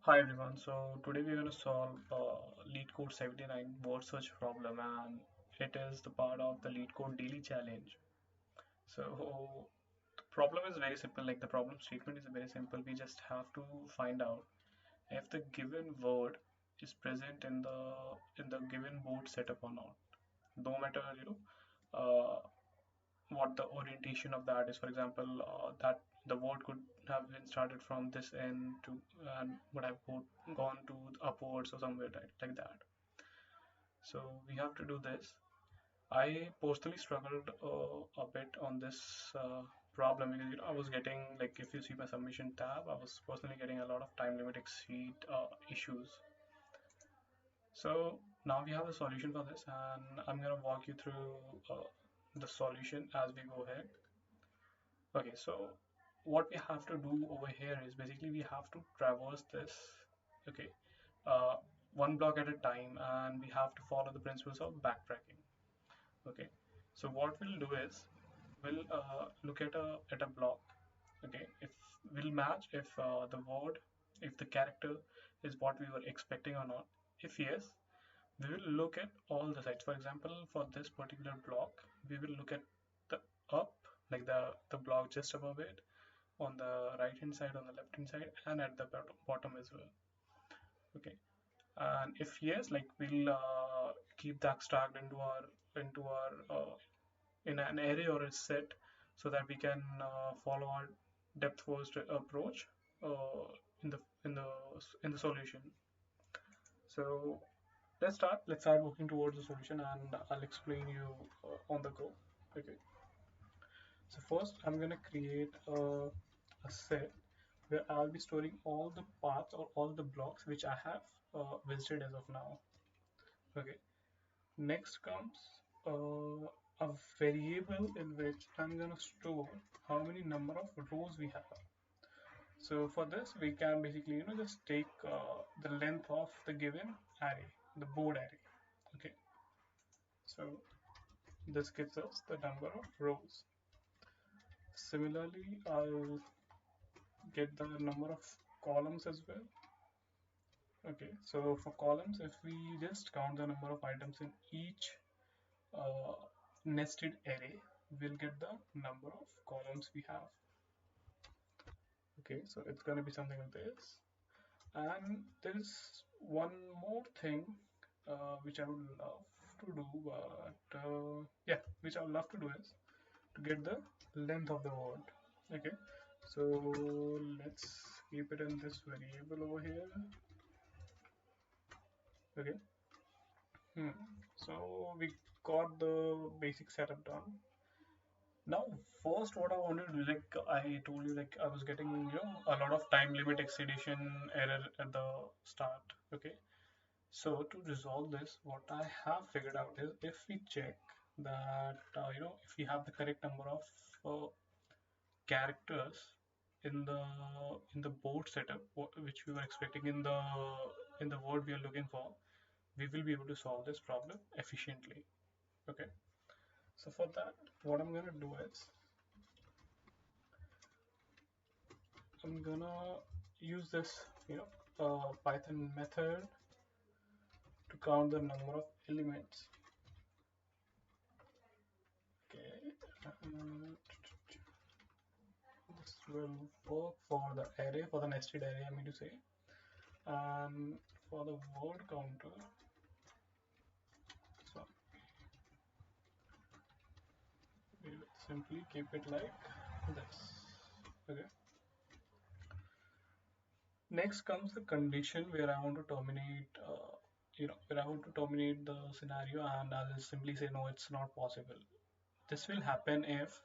Hi everyone. So today we're going to solve Leetcode 79 word search problem, and it is the part of the Leetcode daily challenge. So the problem is very simple. Like the problem statement is very simple. We just have to find out if the given word is present in the given board setup or not. No matter uh, what the orientation of that is. For example, that the word could have been started from this end to and would have gone to upwards or somewhere like that. So we have to do this. I personally struggled a bit on this problem because I was getting, like, if you see my submission tab, I was personally getting a lot of time limit exceed issues. So now we have a solution for this, and I'm gonna walk you through the solution as we go ahead. Okay, so what we have to do over here is basically we have to traverse this, okay, uh, one block at a time, and we have to follow the principles of backtracking. Okay, so what we'll do is we'll look at a block. Okay, if we'll match if the word, if the character is what we were expecting or not. If yes, we will look at all the sides. For example, for this particular block, we will look at the up, like the block just above it, on the right hand side, on the left hand side, and at the bottom as well. Okay, and if yes, like we'll keep that stacked into our in an array or a set, so that we can follow our depth first approach uh, in the in the in the solution. So let's start working towards the solution, and I'll explain you on the go. Okay, so first I'm gonna create a set where I'll be storing all the paths or all the blocks which I have visited as of now. Okay. Next comes a variable in which I'm gonna store how many number of rows we have. So for this, we can basically just take the length of the given array, the board array. Okay. So this gives us the number of rows. Similarly, I'll get the number of columns as well. Okay, so for columns, if we just count the number of items in each uh, nested array, we'll get the number of columns we have. Okay, so it's going to be something like this. And there is one more thing which I would love to do, but yeah, which I would love to do is to get the length of the word. Okay, so let's keep it in this variable over here. Okay. So we got the basic setup done. Now, first, what I wanted to do, like I told you, like I was getting a lot of time limit exceedation error at the start. Okay, so to resolve this, what I have figured out is if we check that if we have the correct number of characters in the board setup, which we were expecting in the word we are looking for, we will be able to solve this problem efficiently. Okay, so for that, what I'm gonna do is I'm gonna use this Python method to count the number of elements. Okay, and this will work for the array, for the nested array, I mean to say, and for the word counter. So we will simply keep it like this. Okay. Next comes the condition where I want to terminate. Where I want to terminate the scenario, and I'll simply say no, it's not possible. This will happen if,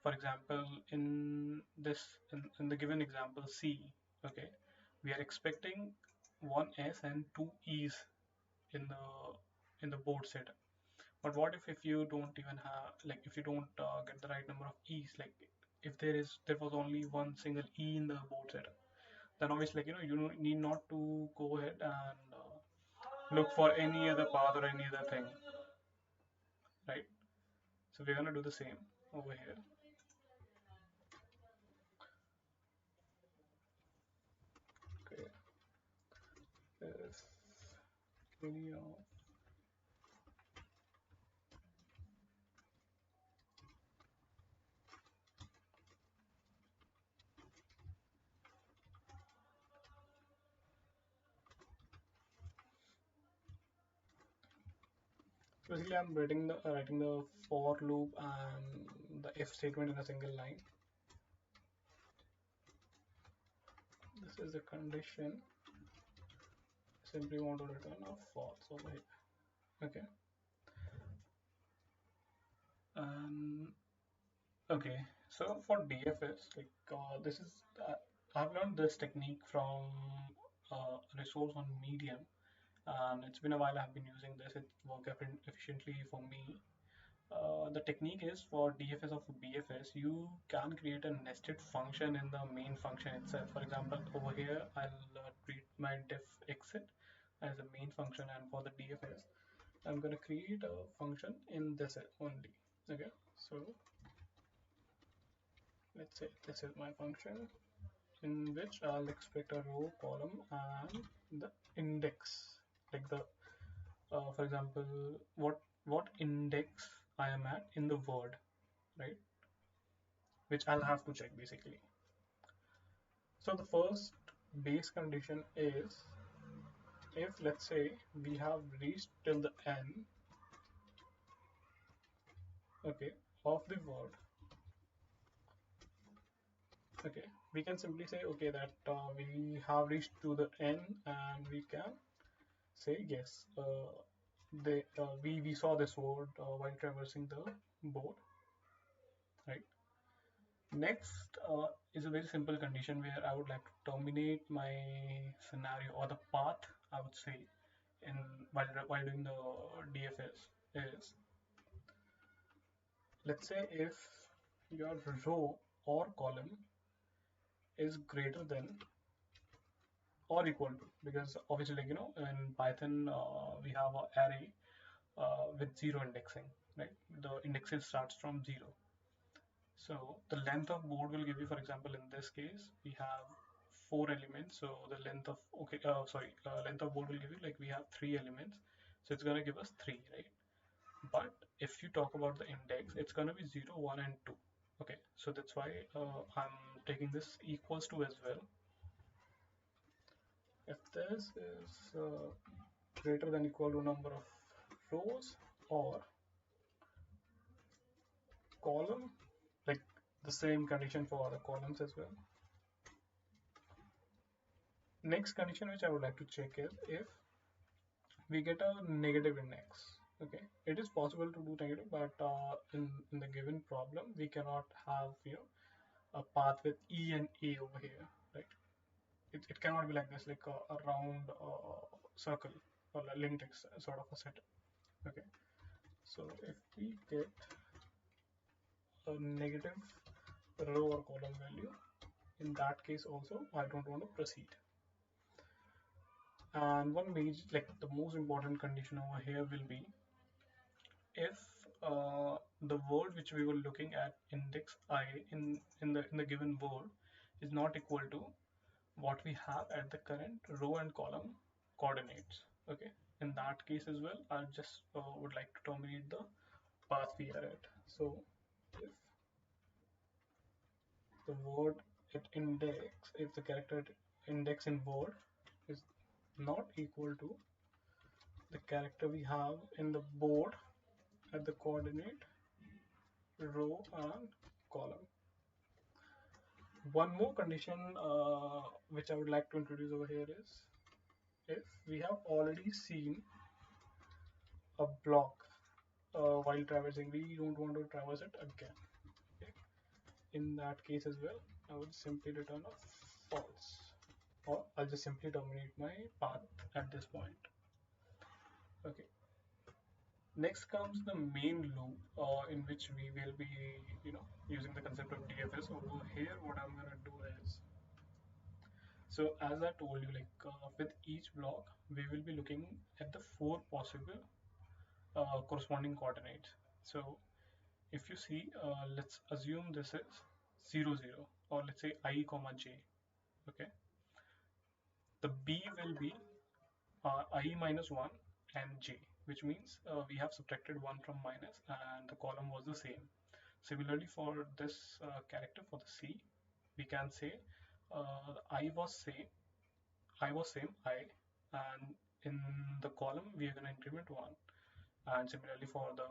for example, in the given example C, okay, we are expecting one S and two E's in the board setup. But what if you don't even have, like, if you don't get the right number of E's, like if there was only one single E in the board setup, then obviously, like, you need not to go ahead and look for any other path or any other thing, right? So we're gonna do the same over here. Okay. Really, basically, I'm writing the for loop and the if statement in a single line. This is the condition. Simply want to return a false over here. Okay. Um, okay. So for DFS, this is I've learned this technique from a resource on Medium, and it's been a while I've been using this. It works efficiently for me. The technique is for DFS or for BFS, you can create a nested function in the main function itself. For example, over here, I'll treat my def exit as a main function, and for the DFS, I'm going to create a function in this only. Okay, so let's say this is my function in which I'll expect a row, column, and the index, like the for example, what index I am at in the word, right? Which I'll have to check basically. So the first base condition is if let's say we have reached till the end, okay, of the word, okay, we can simply say okay that we have reached to the end, and we can say yes. We saw this word while traversing the board, right? Next is a very simple condition where I would like to terminate my scenario or the path, I would say, in while doing the DFS is, let's say if your row or column is greater than or equal to, because obviously like in Python we have an array with zero indexing, right? The indexing starts from zero. So the length of board will give you, for example, in this case, we have four elements. So the length of, okay, length of board will give you like we have three elements. So it's going to give us three, right? But if you talk about the index, it's going to be 0, 1, and 2. Okay, so that's why I'm taking this equals to as well. If this is greater than equal to number of rows or column, like the same condition for other columns as well. Next condition which I would like to check is if we get a negative index. Okay, it is possible to do negative, but in the given problem we cannot have a path with E and A over here, right? It cannot be like this, like a round circle or a lintex sort of a setup. Okay, so if we get a negative row or column value, in that case also I don't want to proceed. And one major, like the most important condition over here will be if the word which we were looking at index I in the given word is not equal to what we have at the current row and column coordinates. Okay, in that case as well, I just would like to terminate the path we are at. So if the word at index, if the character at index in word is not equal to the character we have in the board at the coordinate row and column. One more condition which I would like to introduce over here is if we have already seen a block while traversing, we don't want to traverse it again. Okay. In that case as well, I would simply return a false, or I'll just simply terminate my path at this point. Okay. Next comes the main loop in which we will be, using the concept of DFS. Over here, what I'm gonna do is, so as I told you, with each block, we will be looking at the four possible corresponding coordinates. So if you see, let's assume this is 0, 0, or let's say I comma j. Okay, the b will be I minus 1, and j, which means we have subtracted 1 from minus and the column was the same. Similarly, for this character, for the C, we can say I was same, I, and in the column we are going to increment 1. And similarly for the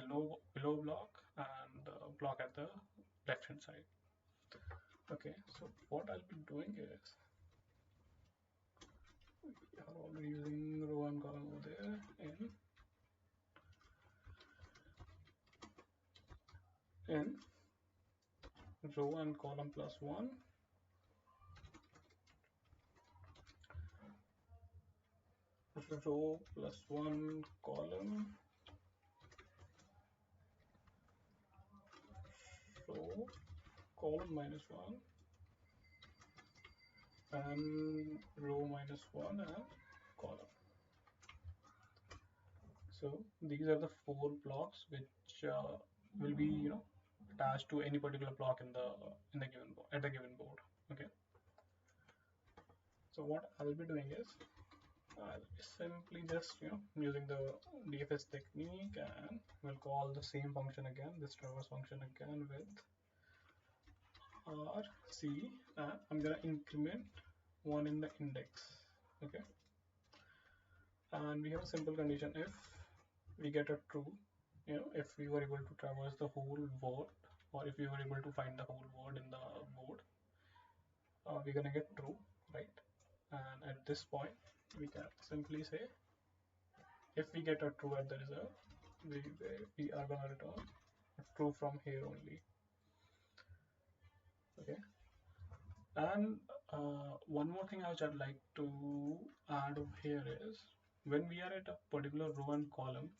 below block and the block at the left hand side. Okay, so what I'll be doing is we are already using row and column over there in row and column plus 1, row plus 1 column, row column minus 1, and row minus 1 and column. So these are the 4 blocks which will be attached to any particular block in the given board, at the given board. Okay. So what I'll be doing is I'll be simply just using the DFS technique, and we'll call the same function again, this traverse function again with RC, and I'm gonna increment 1 in the index. Okay. And we have a simple condition: if we get a true, if we were able to traverse the whole word, or if we were able to find the whole word in the board, we're gonna get true, right? And at this point we can simply say if we get a true at the result, we are gonna return a true from here only. Okay. And one more thing which I'd like to add over here is, when we are at a particular row and column,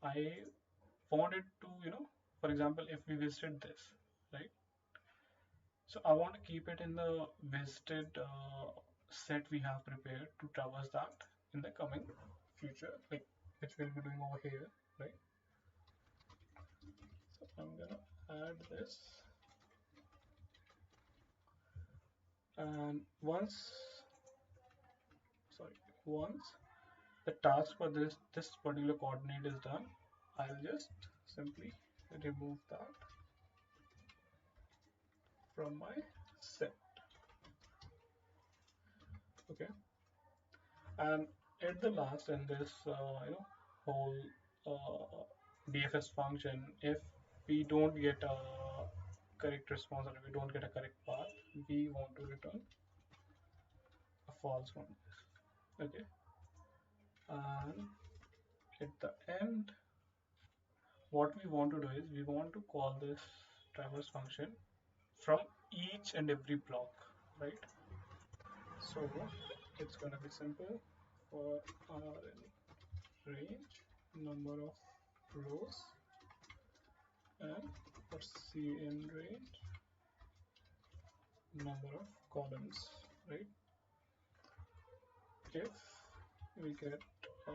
I want it to, for example, if we visited this, right? So I want to keep it in the visited set we have prepared to traverse that in the coming future, like which we'll be doing over here, right? So I'm gonna add this, and once the task for this particular coordinate is done, I'll just simply remove that from my set. Okay. And at the last, in this whole DFS function, if we don't get a correct response, or if we don't get a correct path, we want to return a false one. Okay. And at the end, what we want to do is we want to call this traverse function from each and every block, right? So it's gonna be simple: for R in range, number of rows, and for C in range, number of columns, right? If we get a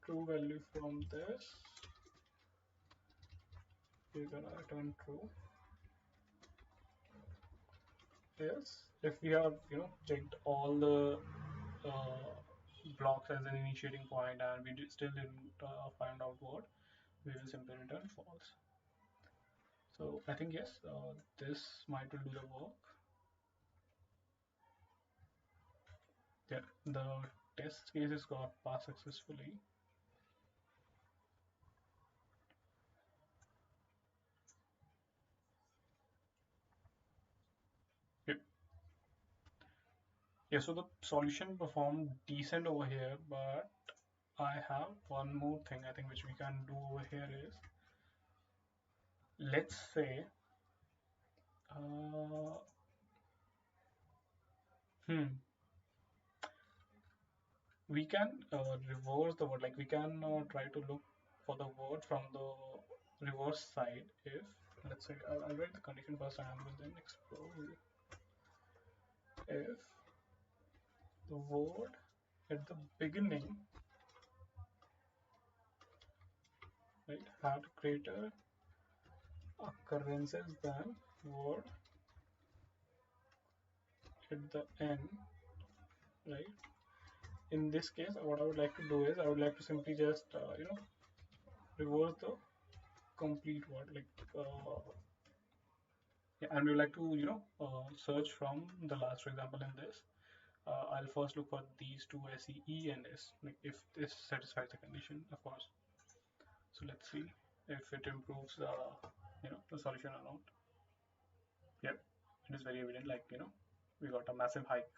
true value from this, we're gonna return true. Yes, if we have checked all the blocks as an initiating point and we still didn't find out what, we will simply return false. So I think yes, this might will do the work. Yeah, the test cases got passed successfully. Yep. Yeah, so the solution performed decent over here, but I have one more thing I think which we can do over here is, let's say uh, we can reverse the word, like we can try to look for the word from the reverse side. If let's say I'll write the condition first and will then explore. If the word at the beginning, right, had greater occurrences than word at the end, right, in this case, what I would like to do is I would like to simply just reverse the complete word, like yeah, and we would like to search from the last, for example, in this. I'll first look for these two, SE, E, and S, like if this satisfies the condition, of course. So let's see if it improves the solution or not. Yep, it is very evident, like we got a massive hike.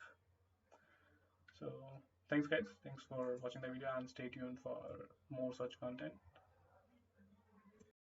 So thanks guys, thanks for watching the video, and stay tuned for more such content.